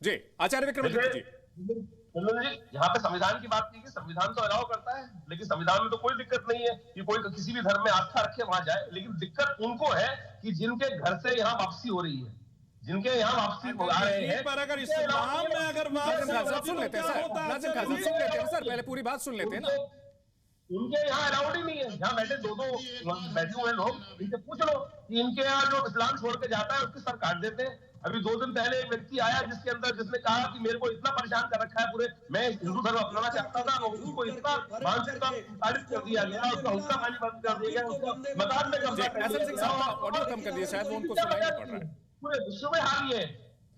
जी आचार्य विक्रमादित्य जी। यहाँ पे संविधान की बात की गई, संविधान तो अलाउ करता है, लेकिन संविधान में तो कोई दिक्कत नहीं है कि कोई किसी भी धर्म में आस्था रखे वहां जाए, लेकिन दिक्कत उनको है कि जिनके घर से यहाँ वापसी हो रही है, जिनके यहाँ वापसी आ रहे हैं, पर अगर इस्लाम में अगर नाज़िम खान साहब सुन लेते हैं सर, नाज़िम खान साहब सुन लेते हैं सर, पहले पूरी बात सुन लेते हैं ना। उनके यहाँ अलाउड ही नहीं है। यहाँ बैठे दो बैठे हुए लोग, इनसे पूछ लो कि इनके यहाँ जो इस्लाम छोड़ के जाता है उसके सर काट देते हैं। अभी 2 दिन पहले एक व्यक्ति आया जिसने कहा कि मेरे को इतना परेशान कर रखा है पूरे, मैं हिंदू धर्म अपनाना चाहता था, उनको इतना मानसिक तारीफ कर दिया गया, उसका हुक्का पानी बंद कर दिया गया, उसका मकान में कब्जा कर दिया गया, ऑडियो कम कर दिया, शायद वो उनको सुनाई नहीं पड़ रहा है। पूरे विश्व में हाल ये है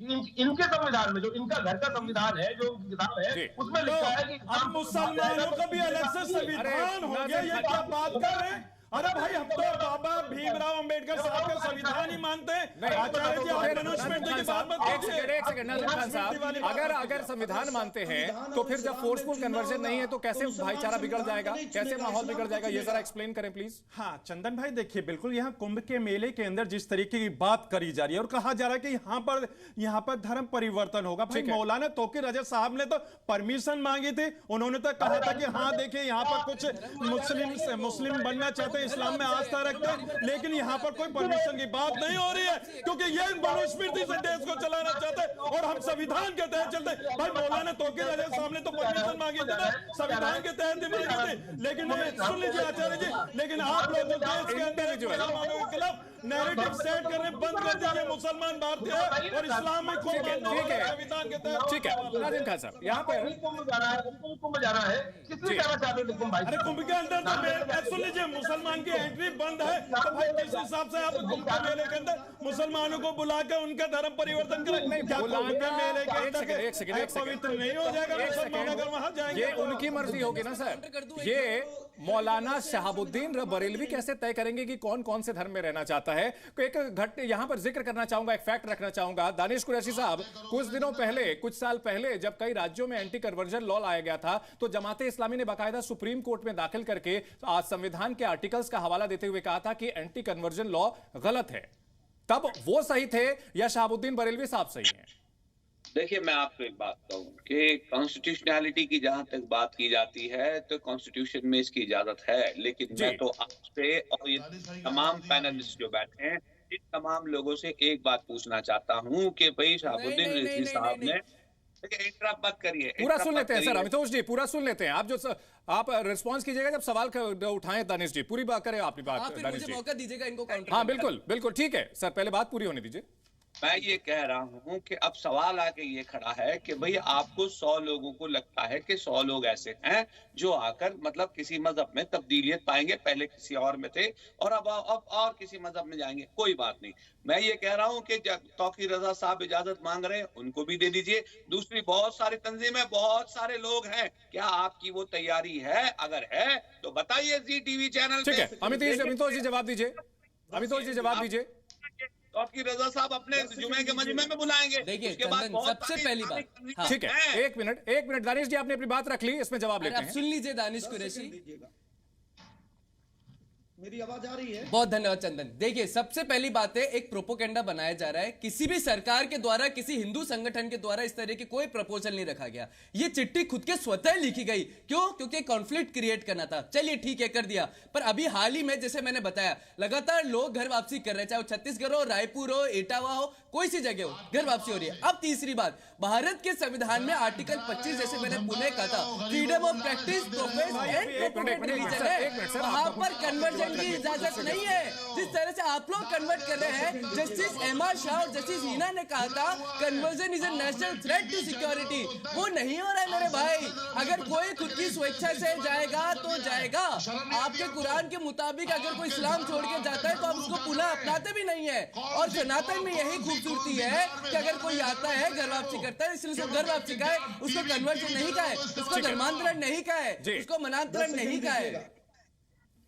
कि इनके संविधान में, जो इनका घर का संविधान है, जो किताब है, उसमें लिखा है कि अब मुसलमानों का भी अलग से संविधान हो गया, ये क्या बात कर रहे हैं? अरे भाई हम तो बाबा भीमराव अंबेडकर साहब का संविधान ही मानते हैं। आचार्य जी आप पनिशमेंट की बात मत कीजिए। एक सेकंड नाज़िम खान साहब, अगर संविधान मानते हैं तो फिर जब फोर्सफुल कन्वर्जन नहीं है तो कैसे भाईचारा बिगड़ जाएगा, कैसे माहौल बिगड़ जाएगा, ये जरा एक्सप्लेन करें प्लीज। हाँ चंदन भाई देखिए, बिल्कुल यहाँ कुंभ के मेले के अंदर जिस तरीके की बात करी जा रही है और कहा जा रहा है कि यहाँ पर धर्म परिवर्तन होगा, भाई मौलाना तौकीर रजा साहब ने तो परमिशन मांगी थी, उन्होंने तो कहा था कि हाँ देखिए यहाँ पर कुछ मुस्लिम बनना चाहते, इस्लाम में आस्था रखते हैं, लेकिन यहाँ पर कोई परमिशन की बात नहीं हो रही है, क्योंकि ये मनुस्मृति से देश को चलाना चाहते हैं और हम संविधान के तहत चलते हैं। भाई मौलाना तौकीर रजा साहब ने तो परमिशन मांगी थी ना, संविधान के तहत ही मांगी थी, लेकिन सुन लीजिए आचार्य जी, लेकिन आप लोग देश के अंदर मुसलमानों के खिलाफ नैरेटिव सेट करने बंद कर दीजिए। मुसलमान भारतीय है और इस्लाम में खूब संविधान के तहत। ठीक है नाज़िम खान साहब, यहाँ पर कुंभ जाना है, किसने जाना चाहते थे कुंभ? अरे कुंभ के अंदर तो सुन लीजिए, मुसलमान की एंट्री बंद है, तो भाई किस हिसाब से आप कुंभ के मेले के अंदर मुसलमानों को बुलाकर उनका धर्म परिवर्तन करें? क्या कुंभ के मेले के अंदर पवित्र नहीं हो जाएगा मुसलमान अगर वहां जाएंगे? ये उनकी मर्जी होगी ना सर। ये मौलाना शहाबुद्दीन बरेलवी कैसे तय करेंगे कि कौन कौन से धर्म में रहना चाहता है? एक यहां पर जिक्र करना चाहूंगा, एक फैक्ट रखना चाहूंगा। दानिश कुरैशी साहब, कुछ दिनों पहले, कुछ साल पहले जब कई राज्यों में एंटी कन्वर्जन लॉ लाया गया था, तो जमाते इस्लामी ने बाकायदा सुप्रीम कोर्ट में दाखिल करके आज संविधान के आर्टिकल्स का हवाला देते हुए कहा था कि एंटी कन्वर्जन लॉ गलत है। तब वो सही थे या शहाबुद्दीन बरेलवी साहब सही हैं? देखिए मैं आपको एक बात कहूं कि कॉन्स्टिट्यूशनैलिटी की जहां तक बात की जाती है तो कॉन्स्टिट्यूशन में इसकी इजाजत है, लेकिन मैं तो आपसे और ये तमाम पैनलिस्ट जो बैठे हैं इन तमाम लोगों से एक बात पूछना चाहता हूं कि भाई शहाबुद्दीन रिजवी साहब ने, इंटरप्ट मत करिए, पूरा सुन लेते हैं सर, अमितोष जी पूरा सुन लेते हैं। आप रिस्पांस कीजिएगा जब सवाल उठाएं। दानिश जी पूरी बात करें, आपकी बात। आप फिर मुझे मौका दीजिएगा इनको काउंटर। हाँ बिल्कुल बिल्कुल ठीक है सर, पहले बात पूरी होने दीजिए। मैं ये कह रहा हूं कि अब सवाल आके ये खड़ा है कि भाई आपको 100 लोगों को लगता है कि 100 लोग ऐसे हैं जो आकर मतलब किसी मजहब में तब्दीलियत पाएंगे, पहले किसी और में थे और अब और किसी मजहब में जाएंगे, कोई बात नहीं। मैं ये कह रहा हूं कि तौकीर रजा साहब इजाजत मांग रहे हैं, उनको भी दे दीजिए। दूसरी बहुत सारी तंजीमें, बहुत सारे लोग हैं, क्या आपकी वो तैयारी है? अगर है तो बताइए जी टीवी चैनल। ठीक है अमितोष जी जवाब दीजिए, अमितोष जी जवाब दीजिए। तौकीर रजा साहब अपने जुमे के मजमे में बुलाएंगे। देखिए सबसे पहली बात, ठीक है एक मिनट दानिश जी आपने अपनी बात रख ली, इसमें जवाब लेते हैं। सुन लीजिए दानिश कुरैशी, मेरी आवाज आ रही है? बहुत धन्यवाद चंदन। देखिए सबसे पहली बात है, एक प्रोपोगेंडा बनाया जा रहा है, किसी भी सरकार के द्वारा, किसी हिंदू संगठन के द्वारा इस तरह की कोई प्रपोजल नहीं रखा गया। ये चिट्ठी खुद के स्वतः लिखी गई, क्यों? क्योंकि कॉन्फ्लिक्ट क्रिएट करना था। चलिए ठीक है कर दिया, पर अभी हाल ही में जैसे मैंने बताया लगातार लोग घर वापसी कर रहे हैं, चाहे वो छत्तीसगढ़ हो, रायपुर हो, इटावा हो, कोई सी जगह हो, घर वापसी हो रही है। अब तीसरी बात, भारत के संविधान में आर्टिकल 25 जैसे मैंने पुनः कहा था, freedom of practice, profess and propaganda religion है, वहां पर कन्वर्जन की इजाजत नहीं है। जिस तरह से आप लोग कन्वर्ट कर रहे हैं, जस्टिस एमआर शाह और जस्टिस हीना ने कहा था conversion is a national threat to security, वो नहीं हो रहा है मेरे भाई। अगर कोई खुद की स्वेच्छा से जाएगा तो जाएगा, आपके कुरान के मुताबिक अगर कोई इस्लाम छोड़ के जाता है तो आप उसको पुनः अपनाते भी नहीं है। और सनातन में यही खूबसूरती है कि अगर कोई आता है घर वापसी करता है, इसलिए उसको घर वापसी का है, उसको कन्वर्जन नहीं कहा है, उसको धर्मांतरण नहीं कहा है, उसको मनांतरण नहीं कहा है।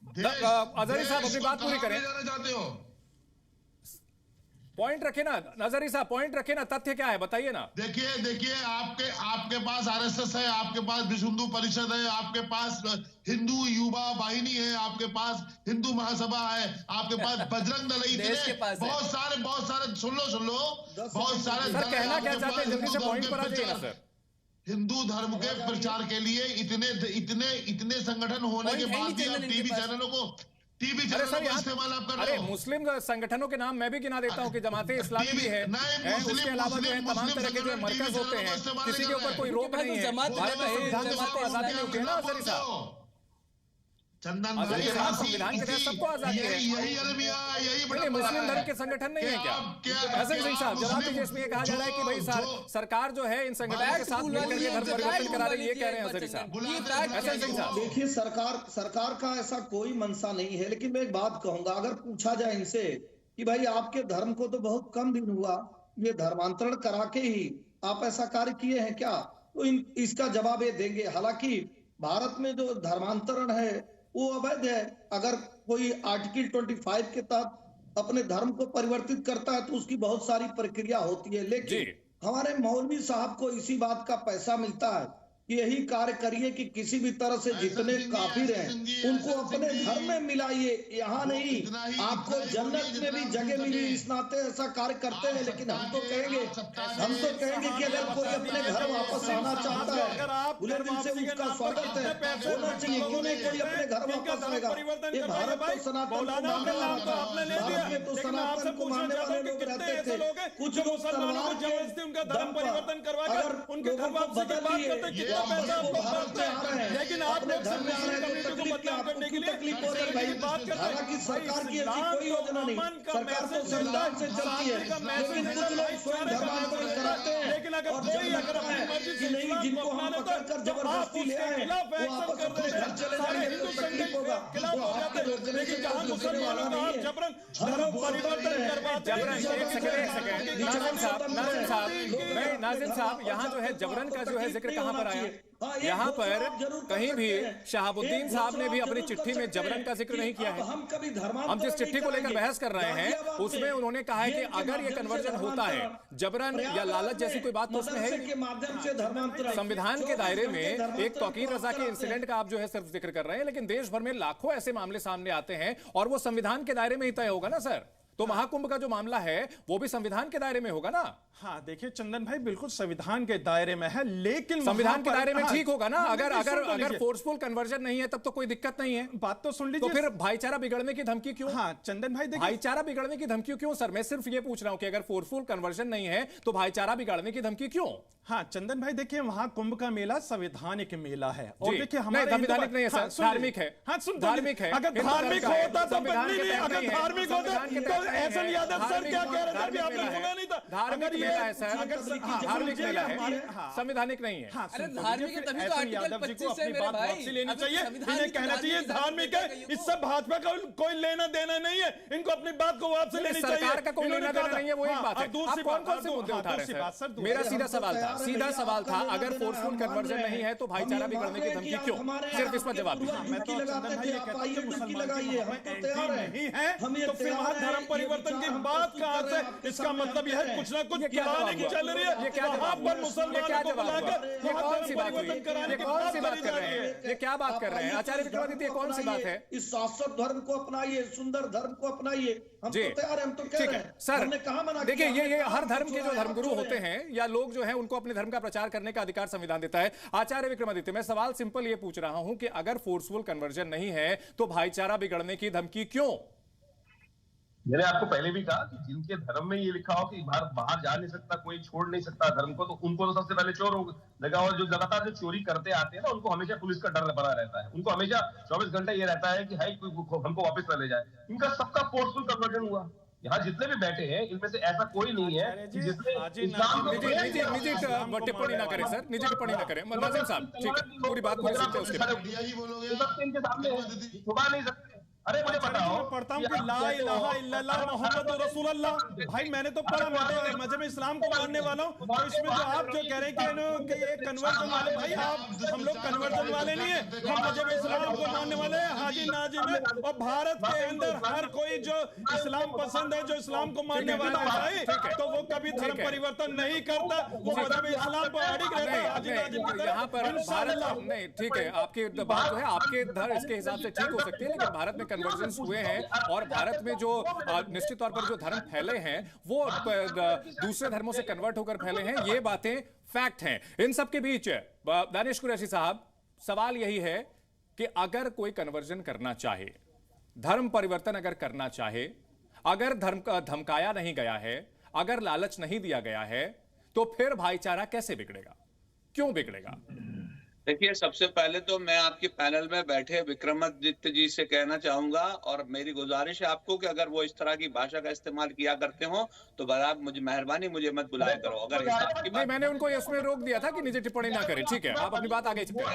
अजहरी साहब अपनी बात पूरी करें। पॉइंट रखे ना नजरी साहब, पॉइंट रखे ना, तथ्य क्या है बताइए ना। देखिए आपके पास आरएसएस है, आपके पास विश्व हिंदू परिषद है, आपके पास हिंदू युवा वाहिनी है, आपके पास हिंदू महासभा है, आपके पास बजरंग दल है, देश के पास है। बहुत सारे सुन लो बहुत सारे सर कहना क्या चाहते हैं, जल्दी से पॉइंट पर आ जाइए ना सर। हिंदू धर्म के प्रचार के लिए इतने संगठन होने के बाद भी आप टीवी चैनलों को इस्तेमाल आप कर रहे अरे हो। मुस्लिम संगठनों के नाम मैं भी गिना देता हूँ कि जमाते इस्लामी भी है, उसके अलावा जो है तमाम तरह के जो मरकज होते हैं, किसी के ऊपर कोई रोक नहीं है। भारत में संविधान में सबको आजादी मिलती है ना नजरी साहब। चंदन आजादी के साथ संविधान के तहत सबको आजादी है। यही अलमिया, यही बड़ा मुस्लिम धर्म के संगठन नहीं है क्या? हसन सिंह साहब जवाब दीजिए, इसमें कहा जा रहा है कि भाई सरकार जो है इन संगठनों के साथ मिलकर के धर्म परिवर्तन करा रही है, ये कह रहे हैं हसन साहब। हसन सिंह साहब देखिए, सरकार का ऐसा कोई मंशा नहीं है, लेकिन मैं एक बात कहूंगा, अगर पूछा जाए इनसे कि भाई आपके धर्म को तो बहुत कम दिन हुआ, ये धर्मांतरण करा के ही आप ऐसा कार्य किए हैं क्या, तो इसका जवाब ये देंगे। हालांकि भारत में जो धर्मांतरण है वो अवैध है। अगर कोई आर्टिकल 25 के तहत अपने धर्म को परिवर्तित करता है तो उसकी बहुत सारी प्रक्रिया होती है, लेकिन हमारे मौलवी साहब को इसी बात का पैसा मिलता है कि यही कार्य करिए कि किसी भी तरह से जितने काफिर हैं उनको अपने धर्म में मिलाइए, यहाँ नहीं। आपको जन्नत में भी जगह मिली, इस नाते ऐसा कार्य करते हैं। लेकिन हम तो कहेंगे कि अगर कोई अपने घर वापस आना चाहता है, खुले दिल से उसका स्वागत है, होना चाहिए। क्यों नहीं कोई अपने घर वापस आएगा? ये भारत तो सनातन को मानने वाला था, भारत में तो सनातन को मानने वाले लोग रहते थे। कुछ लोग तलवार के दम पर अगर उनको बदलिए, लेकिन आप लोग को बदनाम करने के लिए तकलीफ हो रही है। हालांकि सरकार की ऐसी कोई योजना नहीं, सरकार तो संविधान से चलती है, लेकिन कुछ लोग स्वयं धर्मांतरण कराते हैं। लेकिन अगर कोई लगता है कि नहीं, जिनको हम पकड़कर जबरदस्ती ले आए वो आपस अपने घर चले जाएंगे तो तकलीफ होगा, तो आपके रोकने की कोई दूसरी वाला नहीं है। धर्म परिवर्तन नाज़िम साहब यहाँ जो है जबरन का जो है जिक्र कहाँ पर आया? यहाँ पर कहीं भी शहाबुद्दीन साहब ने भी अपनी चिट्ठी में जबरन का जिक्र नहीं किया है। हम जिस चिट्ठी को लेकर बहस कर रहे हैं उसमें उन्होंने कहा है कि अगर ये कन्वर्जन होता है, जबरन या लालच जैसी कोई बात तो उसमें है ही। संविधान के दायरे में एक तौकीर रजा के इंसिडेंट का आप जो है सिर्फ जिक्र कर रहे हैं, लेकिन देश भर में लाखों ऐसे मामले सामने आते हैं और वो संविधान के दायरे में ही तय होगा ना सर। तो महाकुंभ का जो मामला है वो भी संविधान के दायरे में होगा ना। हाँ देखिए चंदन भाई, बिल्कुल संविधान के दायरे में है, लेकिन संविधान के दायरे में ठीक होगा ना। अगर फोर्सफुल कन्वर्जन नहीं है तब तो कोई दिक्कत नहीं है। बात तो सुन लीजिए। तो फिर भाईचारा बिगड़ने की धमकी क्यों? हाँ चंदन भाई देखिए, भाईचारा बिगड़ने की धमकी क्यों सर? मैं सिर्फ ये पूछ रहा हूं कि अगर फोर्सफुल कन्वर्जन नहीं है तो भाईचारा बिगड़ने की धमकी क्यों? हाँ चंदन भाई देखिए, वहां कुंभ का मेला संवैधानिक मेला है और देखिए हमारे संवैधानिक नहीं है सर, धार्मिक है। हाँ सुन, धार्मिक है। अगर धार्मिक होता तो अगर धार्मिक होता तो एहसन यादव सर क्या कह रहे थे, आपने सुना नहीं था? धार्मिक मेला है सर, धार्मिक मेला है, संवैधानिक नहीं है। धार्मिक है तभी तो आर्टिकल 25 है मेरे भाई, लेनी चाहिए, इन्हें कहना चाहिए धार्मिक है। इससे भाजपा का कोई लेना देना नहीं है, इनको अपनी बात को वापस लेनी चाहिए। सरकार का कोई लेना देना नहीं है, वो एक बात है। आप कौन-कौन से मुद्दे उठा रहे हैं? मेरा सीधा सवाल था अगर फोर्सफुल कन्वर्जन नहीं है तो भाईचारा बिगड़ने की धमकी क्यों? सिर्फ इस पर जवाब दीजिए। मैं तो चंदन भाई ये कहता हूं कि मुसलमान नहीं है तो फिर वहां धर्म परिवर्तन की बात कहां से? इसका मतलब यह है कुछ ना कुछ चलाने की चल रही है। वहां पर मुसलमानों को बुलाकर ये कौन सी बात हुई? ये कौन सी बात कर रहे हैं? ये क्या बात कर रहे हैं आचार्य विक्रमादित्य? कौन सी बात है? इस शाश्वत धर्म को अपनाइए, सुंदर धर्म को अपनाइए। हम तो तैयार हैं, हम तो कह रहे हैं सर। हमने कहां मना देखिए ये हर धर्म के जो धर्मगुरु होते हैं या लोग जो है उनको अपने धर्म का प्रचार करने का अधिकार संविधान देता है। आचार्य विक्रमादित्य, मैं सवाल सिंपल ये पूछ रहा हूं कि अगर फोर्सफुल कन्वर्जन नहीं है तो भाईचारा बिगड़ने की धमकी क्यों? मैंने आपको पहले भी कहा कि जिनके धर्म में ये लिखा हो कि बाहर जा नहीं सकता, कोई छोड़ नहीं सकता धर्म को, तो उनको तो सबसे पहले चोर लगा। और जो लगातार जो चोरी करते आते हैं ना, उनको हमेशा पुलिस का डर बना रहता है। उनको हमेशा 24 घंटे ये रहता है कि हाई कोई हमको वापस न ले जाए। इनका सबका फोर्सफुल कन्वर्जन हुआ। यहाँ जितने भी बैठे हैं इनमें से ऐसा कोई नहीं है जिसने टिप्पणी ना करें सर, निजी टिप्पणी ना करें। नाज़िम साहब ठीक है, पूरी बात पूरी सुनते हैं उसके बाद। इनके सामने छुपा नहीं सकते। अरे मुझे बताओ, मैं पढ़ता हूँ कि ला इलाहा इल्लल्लाह मोहम्मद रसूलुल्लाह। भाई मैंने तो पढ़ा, मैं तो मजहब इस्लाम को मानने वाला हूँ। तो इसमें जो आप जो कह रहे हैं कि ये कन्वर्जन वाले, भाई आप हम लोग कन्वर्जन वाले नहीं है, हम मजहब इस्लाम को मानने वाले हैं, हाजी नाजिम है। और भारत के अंदर हर कोई जो इस्लाम पसंद है, जो इस्लाम को मानने वाला है भाई, तो वो कभी धर्म परिवर्तन नहीं करता, वो मजहब इस्लाम पर अड़िग रहता है हाजी नाजिम की तरह। यहाँ पर भारत नहीं, ठीक है, आपकी बात जो है आपके धर्म इसके हिसाब से ठीक हो सकती है, लेकिन भारत में कन्वर्जेंस हुए हैं और भारत में जो निश्चित तौर पर जो धर्म फैले हैं वो दूसरे धर्मों से कन्वर्ट होकर फैले हैं, ये बातें फैक्ट हैं। इन सब के बीच दानिश कुरैशी साहब, सवाल यही है कि अगर कोई कन्वर्जन करना चाहे, धर्म परिवर्तन अगर करना चाहे, अगर धर्म का धमकाया नहीं गया है, अगर लालच नहीं दिया गया है, तो फिर भाईचारा कैसे बिगड़ेगा, क्यों बिगड़ेगा? देखिए, सबसे पहले तो मैं आपके पैनल में बैठे विक्रमादित्य जी से कहना चाहूंगा, और मेरी गुजारिश है आपको कि अगर वो इस तरह की भाषा का इस्तेमाल किया करते हो तो बराबर मुझे मेहरबानी मुझे मत बुलाया करो। अगर इस बात की नहीं, मैंने उनको इसमें रोक दिया था कि निजी टिप्पणी ना करें। ठीक है, आप अपनी बात आगे पता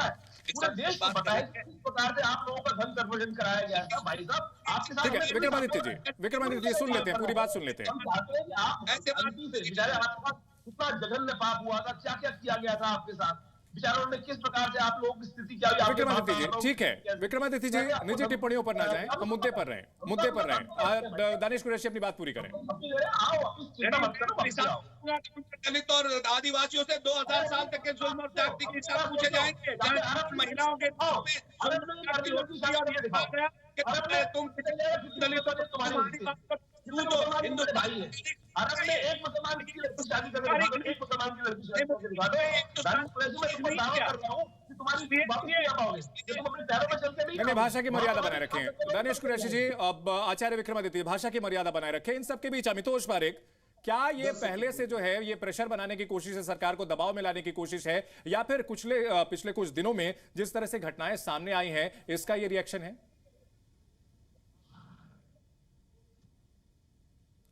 है, पूरे देश को पता है किस प्रकार से आप लोगों का धन कन्वर्जन कराया गया था। भाई साहब, आपके साथ ठीक है, विक्रमादित्य जी सुन लेते हैं, पूरी बात सुन लेते हैं। हम चाहते हैं कि आप बेचारे आपके पास कितना जघन्य पाप हुआ था, क्या क्या किया गया था आपके साथ, बेचारों ने किस प्रकार से आप लोगों की स्थिति क्या हुई। विक्रमादित्य जी, ठीक है, विक्रमादित्य जी निजी टिप्पणियों पर ना जाएं, हम मुद्दे पर रहें। दानिश कुरैशी अपनी बात पूरी करें। दलित और आदिवासियों से 2000 साल तक के जुल्म और जाति के हिसाब पूछे जाएंगे, महिलाओं के तुम हिंदू भाई है, अरब में एक मुसलमान की लड़की शादी कर रहा है, एक मुसलमान की लड़की शादी करके दिखा दो। मैं दावा कर रहा हूं कि तुम्हारी बात नहीं कर पाओगे, तुम अपने पैरों पर चलते नहीं। भाषा की मर्यादा बनाए रखें। दानिश कुरैशी जी, अब आचार्य विक्रमादित्य, भाषा की मर्यादा बनाए रखें। इन सबके बीच अमितोष पारेख, क्या ये पहले से जो है ये प्रेशर बनाने की कोशिश है, सरकार को दबाव में लाने की कोशिश है, या फिर पिछले कुछ दिनों में जिस तरह से घटनाएं सामने आई हैं इसका ये रिएक्शन है?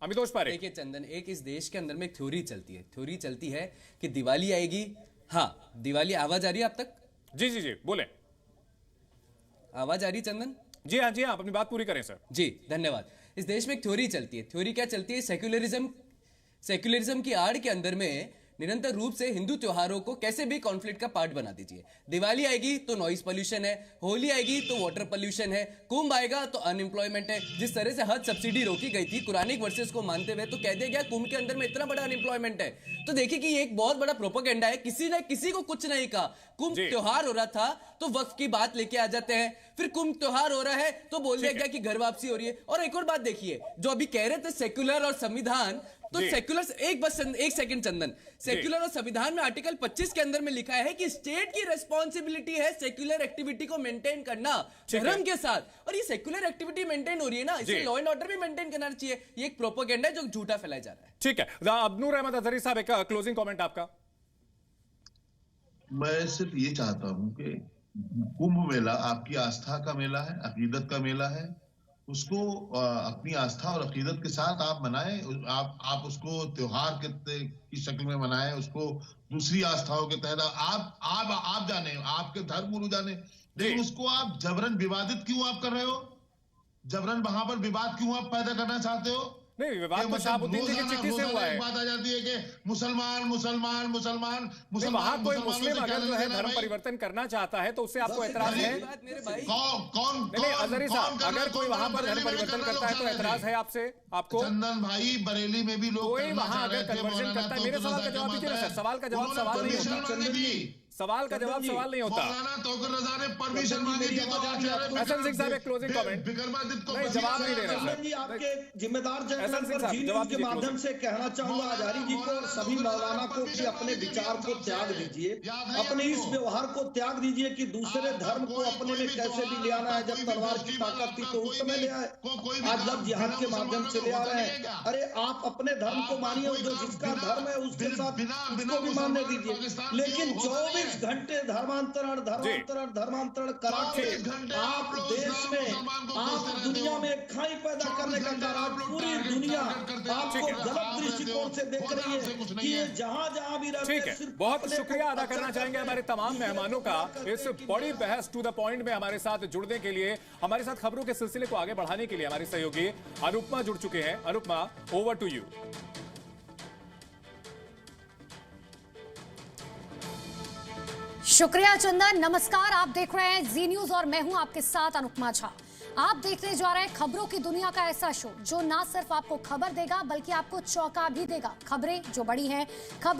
अमितोष पारेख, देखिए चंदन, एक इस देश के अंदर में एक थ्योरी चलती है कि दिवाली आएगी। हाँ, दिवाली, आवाज आ रही है आप तक? जी बोले। आवाज आ रही चंदन? जी हाँ, अपनी बात पूरी करें सर। जी धन्यवाद। इस देश में एक थ्योरी चलती है। थ्योरी क्या चलती है? सेक्युलरिज्म की आड़ के अंदर में निरंतर रूप से हिंदू त्योहारों को कैसे भी कॉन्फ्लिक्ट का पार्ट बना दीजिए। दिवाली आएगी तो नॉइस पोल्यूशन है, होली आएगी तो वाटर पोल्यूशन है, कुंभ आएगा तो अनएम्प्लॉयमेंट है। जिस तरह से हज सब्सिडी रोकी गई थी कुरानिक वर्सेस को मानते हुए, तो कह दिया गया कुंभ के अंदर में इतना बड़ा अनएम्प्लॉयमेंट है। तो देखिए कि ये एक बहुत बड़ा प्रोपेगेंडा है, किसी ने किसी को कुछ नहीं कहा। कुंभ त्योहार हो रहा था तो वक्फ की बात लेके आ जाते हैं, फिर कुंभ त्योहार हो रहा है तो बोल दिया गया कि घर वापसी हो रही है। और एक और बात देखिए, जो अभी कह रहे थे सेक्युलर और संविधान, तो सेक्युलर, एक सेकंड चंदन, सेक्युलर और संविधान में आर्टिकल 25 के अंदर में लिखा है कि स्टेट की रिस्पॉन्सिबिलिटी है सेक्युलर एक्टिविटी को मेंटेन करना धर्म के साथ। और ये सेक्युलर एक्टिविटी मेंटेन हो रही है ना, इसलिए लॉ एंड ऑर्डर भी मेंटेन करना चाहिए। ये एक प्रोपेगेंडा है जो झूठा फैलाया जा रहा है। ठीक है, अब्दुल रहमत अजहरी साहब, एक क्लोजिंग कमेंट आपका। मैं सिर्फ ये चाहता हूं कि कुंभ मेला आपकी आस्था का मेला है, अकीदत का मेला है, उसको अपनी आस्था और अकीदत के साथ आप मनाएं। आप उसको त्योहार की शक्ल में मनाएं, उसको दूसरी आस्थाओं के तहत आप जाने, आपके धर्म गुरु जाने, लेकिन उसको आप जबरन विवादित क्यों आप कर रहे हो? जबरन वहां पर विवाद क्यों आप पैदा करना चाहते हो? नहीं, विवाद तो शहाबुद्दीन जी की चिट्ठी से हुआ है। बात आ जाती है कि मुसलमान वहां कोई मुस्लिम अगर जो है धर्म परिवर्तन करना चाहता है तो उससे आपको एतराज है? नहीं अजहरी साहब, अगर कोई वहां पर धर्म परिवर्तन करता है तो एतराज है आपसे? आपको चंदन भाई, बरेली में भी लोग कोई वहां अगर कन्वर्जन करता है, मेरे सवाल का जवाब दीजिए ना सर। सवाल का जवाब सवाल नहीं होता, सवाल का जवाब सवाल नहीं होता। हसन सिंह साहब, एक क्लोजिंग कमेंट। नहीं, जवाब नहीं दे रहे सर जी, आपके जिम्मेदार चैनल पर जी न्यूज़ के माध्यम से कहना चाहूंगा हजारी जी को और सभी मौलाना को कि अपने विचार को त्याग दीजिए, अपने इस व्यवहार को त्याग दीजिए कि दूसरे धर्म को अपने में कैसे भी ले आना है। जब तलवार की ताकत थी तो उस समय ले आए, आज जब जिहाद के माध्यम से ले आ रहे हैं। अरे आप अपने धर्म को मानिए, जो जिसका धर्म है उसके साथ उसको भी मानने दीजिए, लेकिन जो भी 24 घंटे धर्मांतरण करा के 24 घंटे आप लोग देश इस्लाम में, मुसलमान को आप पूछते रहते दुनिया हो। में खाई पैदा करने का 24 कारण घंटे पूरी आप लोग दुनिया टारगेट करते हो। आपको ठीक है, गलत आप दृष्टिकोण से देख खुद रही आपसे कुछ है नहीं कि ये है। जहां भी रहते ठीक हैं है, सिर्फ बहुत अपने शुक्रिया को अदा अच्छा करना चाहेंगे करते हमारे हैं, तमाम दूसरे मेहमानों को का बुरा करते इस हैं कि बड़ी बहस टू द पॉइंट में हमारे साथ जुड़ने के लिए, हमारे साथ खबरों के सिलसिले को आगे बढ़ाने के लिए हमारी सहयोगी अनुपमा जुड़ चुके हैं। Anupama, over to you. शुक्रिया चंदन। नमस्कार, आप देख रहे हैं जी न्यूज और मैं हूं आपके साथ अनुपमा झा। आप देखने जा रहे हैं खबरों की दुनिया का ऐसा शो जो ना सिर्फ आपको खबर देगा बल्कि आपको चौंका भी देगा। खबरें जो बड़ी हैं, खबरें